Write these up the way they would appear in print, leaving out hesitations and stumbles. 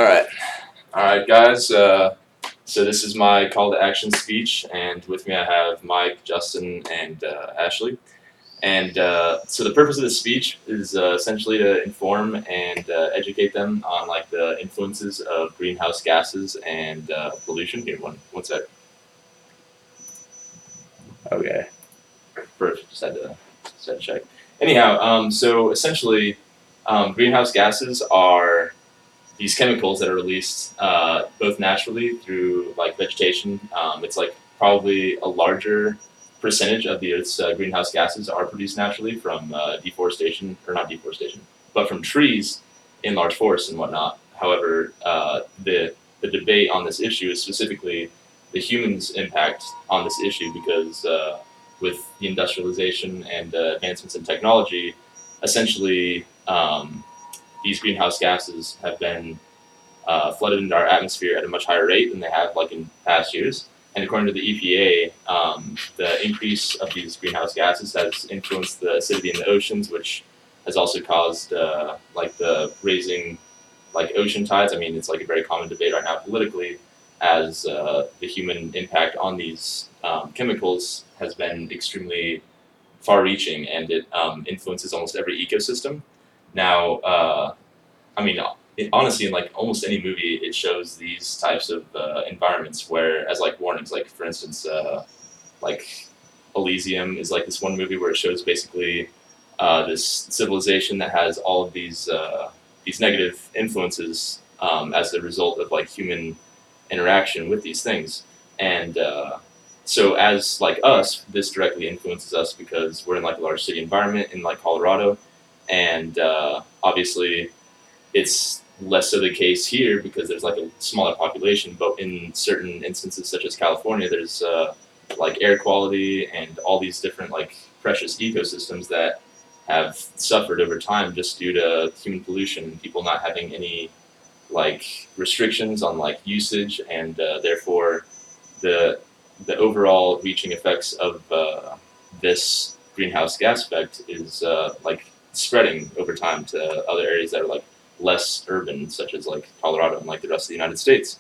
All right. All right, guys. So this is my call to action speech, and with me I have Mike, Justin, and Ashley. And so the purpose of the speech is essentially to inform and educate them on like the influences of greenhouse gases and pollution. Here, one sec. Okay. First, just had to check. Anyhow, so essentially, greenhouse gases are these chemicals that are released both naturally through like vegetation. It's like probably a larger percentage of the Earth's greenhouse gases are produced naturally from deforestation, or not deforestation, but from trees in large forests and whatnot. However, the debate on this issue is specifically the humans' impact on this issue because with the industrialization and advancements in technology, essentially these greenhouse gases have been flooded into our atmosphere at a much higher rate than they have like in past years. And according to the EPA, the increase of these greenhouse gases has influenced the acidity in the oceans, which has also caused like the raising like ocean tides. I mean, it's like a very common debate right now politically, as the human impact on these chemicals has been extremely far-reaching, and it influences almost every ecosystem. Now, I mean, honestly, in like almost any movie, it shows these types of environments where, as like warnings, like for instance, like Elysium is like this one movie where it shows basically this civilization that has all of these negative influences as the result of like human interaction with these things, and so as like us, this directly influences us because we're in like a large city environment in like Colorado, and obviously it's less so the case here because there's like a smaller population, but in certain instances, such as California, there's like air quality and all these different like precious ecosystems that have suffered over time just due to human pollution and people not having any like restrictions on like usage, and therefore the the overall reaching effects of this greenhouse gas effect is like spreading over time to other areas that are like less urban, such as like Colorado and like the rest of the United States.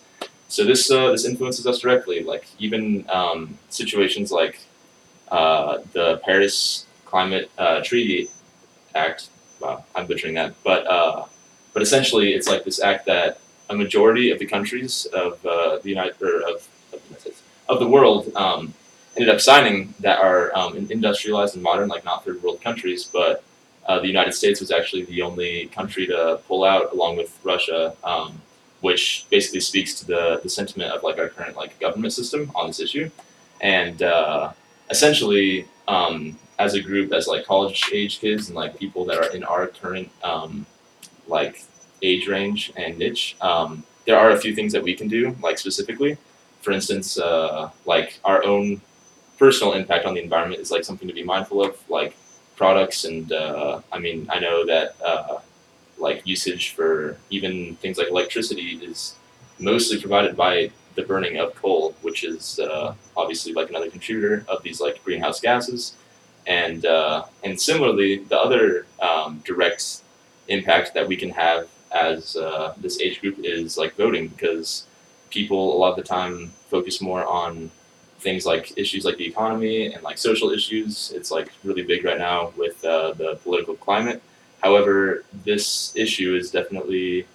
So this influences us directly. Like even situations like the Paris Climate Treaty Act. Wow, I'm butchering that, but essentially it's like this act that a majority of the countries of the United or of the United States of the world ended up signing that are industrialized and modern, like not third world countries, but the United States was actually the only country to pull out, along with Russia, which basically speaks to the sentiment of like our current like government system on this issue, and essentially as a group, as like college age kids and like people that are in our current like age range and niche, there are a few things that we can do, like specifically, for instance, like our own personal impact on the environment is like something to be mindful of, like products, and I mean, I know that like usage for even things like electricity is mostly provided by the burning of coal, which is obviously like another contributor of these like greenhouse gases, and similarly, the other direct impact that we can have as this age group is like voting, because people a lot of the time focus more on things like issues like the economy and like social issues. It's like really big right now with the political climate. However, this issue is definitely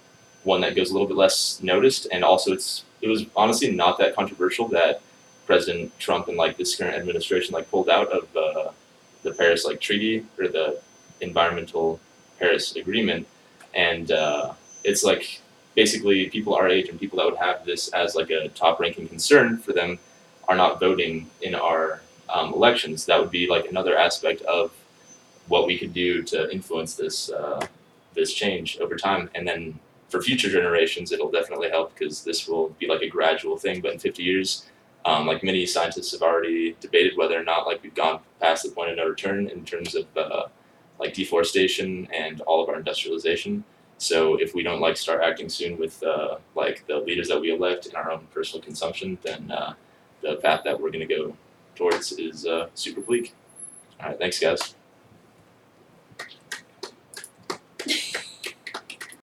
one that goes a little bit less noticed, and also it was honestly not that controversial that President Trump and like this current administration like pulled out of the Paris like treaty, or the environmental Paris agreement, and it's like basically people our age and people that would have this as like a top ranking concern for them are not voting in our elections. That would be like another aspect of what we could do to influence this change over time, and then for future generations, it'll definitely help because this will be like a gradual thing. But in 50 years, like many scientists have already debated whether or not like we've gone past the point of no return in terms of like deforestation and all of our industrialization. So if we don't like start acting soon with like the leaders that we elect in our own personal consumption, then the path that we're going to go towards is super bleak. All right, thanks, guys.